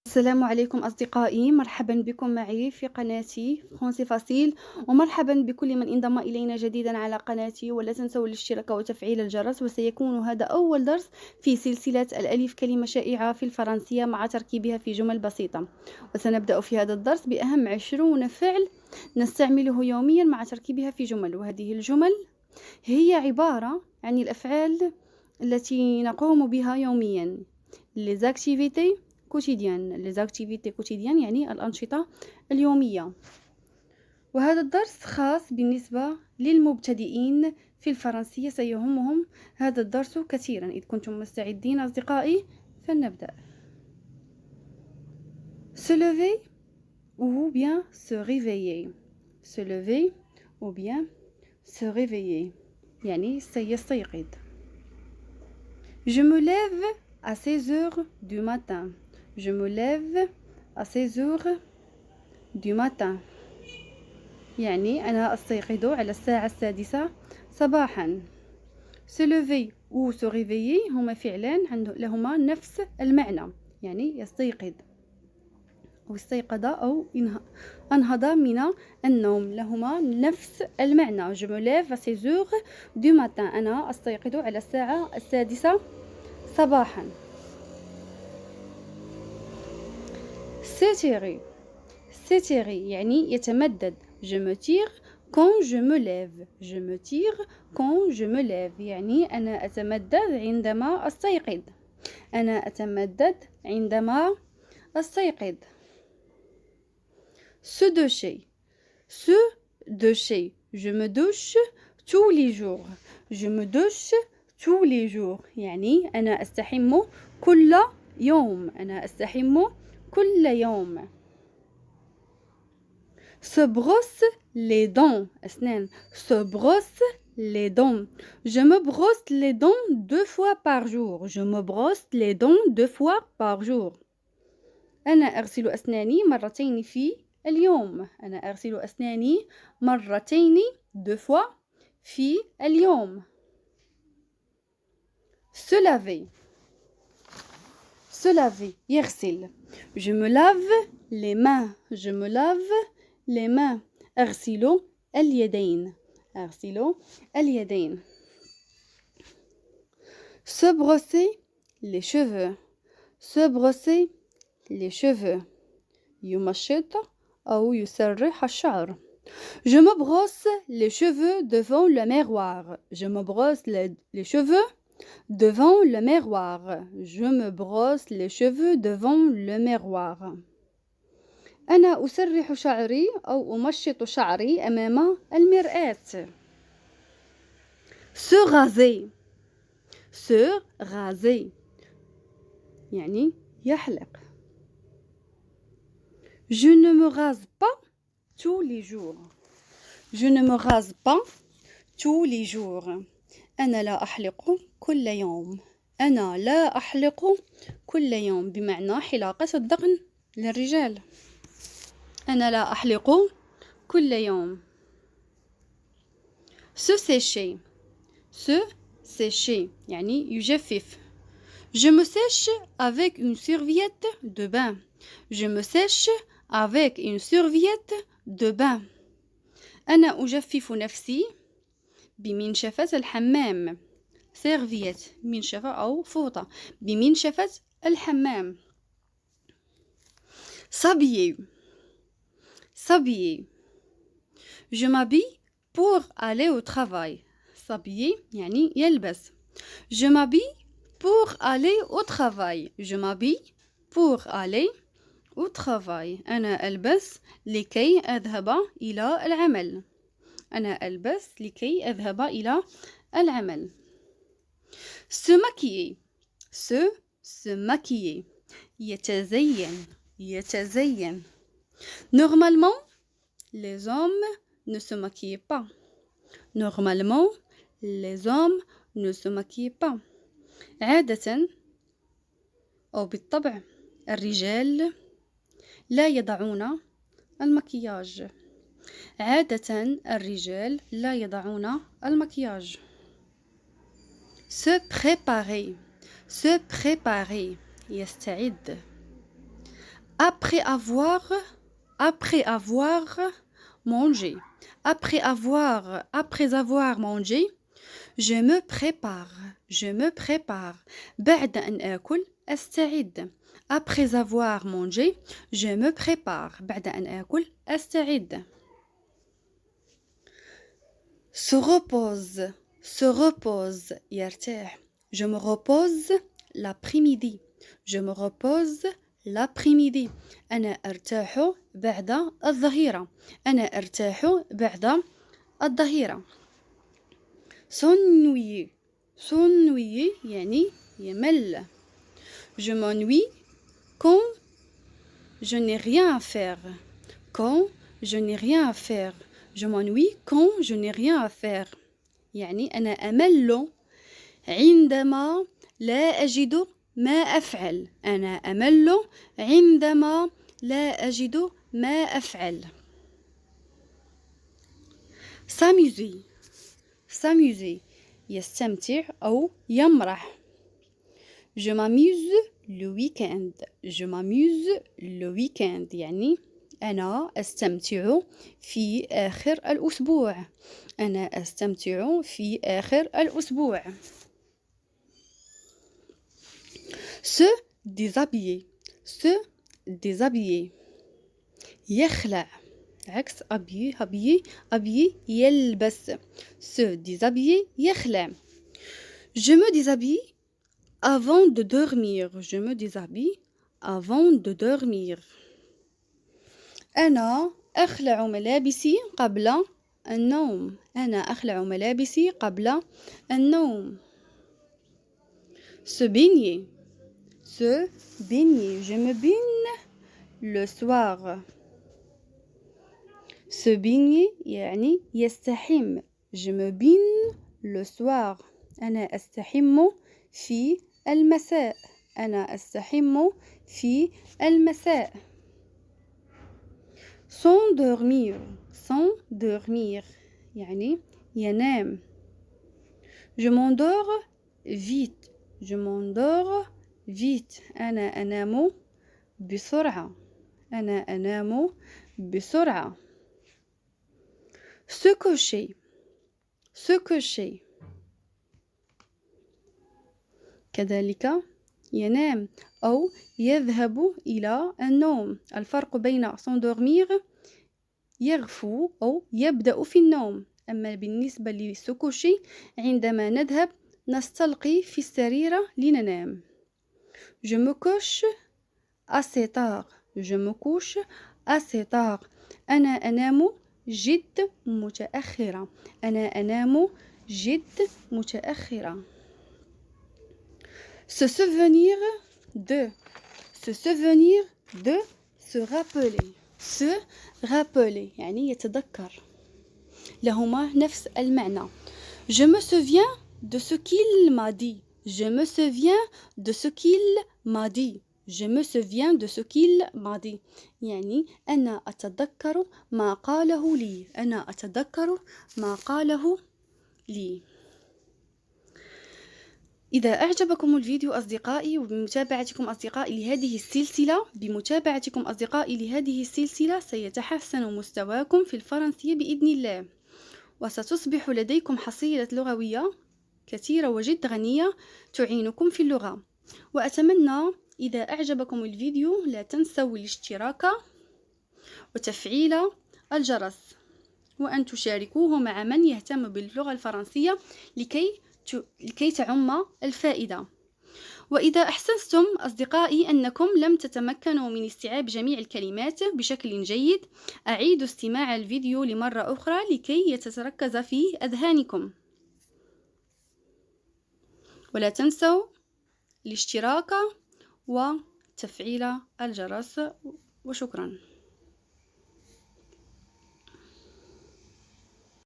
السلام عليكم أصدقائي، مرحبا بكم معي في قناتي فرونسي فاصيل، ومرحبا بكل من انضم إلينا جديدا على قناتي. ولا تنسوا الاشتراك وتفعيل الجرس. وسيكون هذا أول درس في سلسلة الألف كلمة شائعة في الفرنسية مع تركيبها في جمل بسيطة. وسنبدأ في هذا الدرس بأهم 20 فعل نستعمله يوميا مع تركيبها في جمل. وهذه الجمل هي عبارة عن الأفعال التي نقوم بها يوميا. les activités quotidiennes يعني الأنشطة اليومية. وهذا الدرس خاص بالنسبة للمبتدئين في الفرنسية، سيهمهم هذا الدرس كثيرا. إذ كنتم مستعدين أصدقائي فلنبدأ. se lever ou bien se réveiller. se lever ou bien se réveiller يعني سيستيقظ. je me lève à 6 heures du matin. Je me lève à 6 heures du matin يعني أنا أستيقظ على الساعة 6 صباحا. se lever ou se réveiller هما فعلان لهما نفس المعنى، يعني يستيقظ أو استيقظ أو أنهض من النوم، لهما نفس المعنى. je me lève à 6 heures du matin أنا أستيقظ على الساعة 6 صباحا. s'étirer يعني يتمدد. je me tire quand je me lève. je me tire quand je me lève يعني أنا أتمدد عندما أستيقظ. أنا أتمدد عندما أستيقظ. se doucher je me douche tous les jours. je me douche tous les jours يعني أنا أستحم كل يوم. أنا أستحم كل يوم. se brosse les dents أسنان. se brosse les dents. je me brosse les dents 2 fois par jour. je me brosse les dents 2 fois par jour. أنا أغسل أسناني مرتين في اليوم. أنا أغسل أسناني مرتين 2 fois في اليوم. se laver يغسل. je me lave les mains. je me lave les mains. أغسل اليدين. أغسل اليدين. se brosser les cheveux. se brosser les cheveux يمشط أو يسرح الشعر. je me brosse les cheveux devant le miroir. je me brosse les cheveux devant le miroir. je me brosse les cheveux devant le miroir. أنا أسرح شعري أو أمشط شعري أمام المرآة. se raser يعني يحلق. je ne me rase pas tous les jours. je ne me rase pas tous les jours أنا لا أحلق كل يوم. أنا لا أحلق كل يوم بمعنى حلاقة الذقن للرجال. أنا لا أحلق كل يوم. se sécher يعني يجفف. je me sèche avec une serviette de bain. je me sèche avec une serviette de bain أنا أجفف نفسي بمنشفة الحمام. سيرفيت منشفة أو فوطة. بمنشفة الحمام. s'habiller je m'habille pour aller au travail. s'habiller يعني يلبس. je m'habille pour aller au travail. je m'habille pour aller au travail أنا ألبس لكي أذهب إلى العمل. أنا ألبس لكي أذهب إلى العمل. se maquiller يتزين. normalement les hommes ne se maquillent pas. normalement les hommes ne se maquillent pas عادة أو بالطبع الرجال لا يضعون المكياج. عادة الرجال لا يضعون المكياج. se préparer يستعد. Après avoir mangé. Après avoir mangé, je me prépare. بعد أن آكل أستعد. Après avoir mangé, je me prépare. بعد أن آكل أستعد. Se repose يرتاح. Je me repose l'après-midi. أنا أرتاح بعد الظهيرة. S'ennuyer يعني يمل. Je m'ennuie quand je n'ai rien à faire. Je m'ennuie quand je n'ai rien à faire. يعني أنا أمل عندما لا أجد ما أفعل. S'amuser يستمتع أو يمرح. Je m'amuse le week-end. يعني أنا أستمتع في آخر الأسبوع. Se déshabiller يخلع. عكس habiller يلبس. Se déshabiller يخلع. Je me déshabille avant de dormir. أنا أخلع ملابسي قبل النوم. Se baigner. Je me baigne le soir. Se baigner يعني يستحم. Je me baigne le soir. أنا أستحم في المساء. S'endormir يعني ينام. Je m'endors vite. أنا أنام بسرعة. Se coucher كذلك ينام أو يذهب إلى النوم. الفرق بين s'endormir يغفو أو يبدأ في النوم. أما بالنسبة للسكوشي عندما نذهب نستلقي في السرير لننام. Je me couche assez tard. أنا أنام جد متأخرة. Se souvenir de se rappeler يعني يتذكر. لهما نفس المعنى. Je me souviens de ce qu'il m'a dit. يعني أنا أتذكر ما قاله لي. إذا أعجبكم الفيديو أصدقائي بمتابعتكم لهذه السلسلة سيتحسن مستواكم في الفرنسية بإذن الله، وستصبح لديكم حصيلة لغوية كثيرة وجد غنية تعينكم في اللغة. وأتمنى إذا أعجبكم الفيديو لا تنسوا الاشتراك وتفعيل الجرس، وأن تشاركوه مع من يهتم باللغة الفرنسية لكي تعم الفائدة. وإذا أحسستم أصدقائي أنكم لم تتمكنوا من استيعاب جميع الكلمات بشكل جيد، أعيدوا استماع الفيديو لمرة أخرى لكي يتركز في أذهانكم. ولا تنسوا الاشتراك وتفعيل الجرس، وشكرا.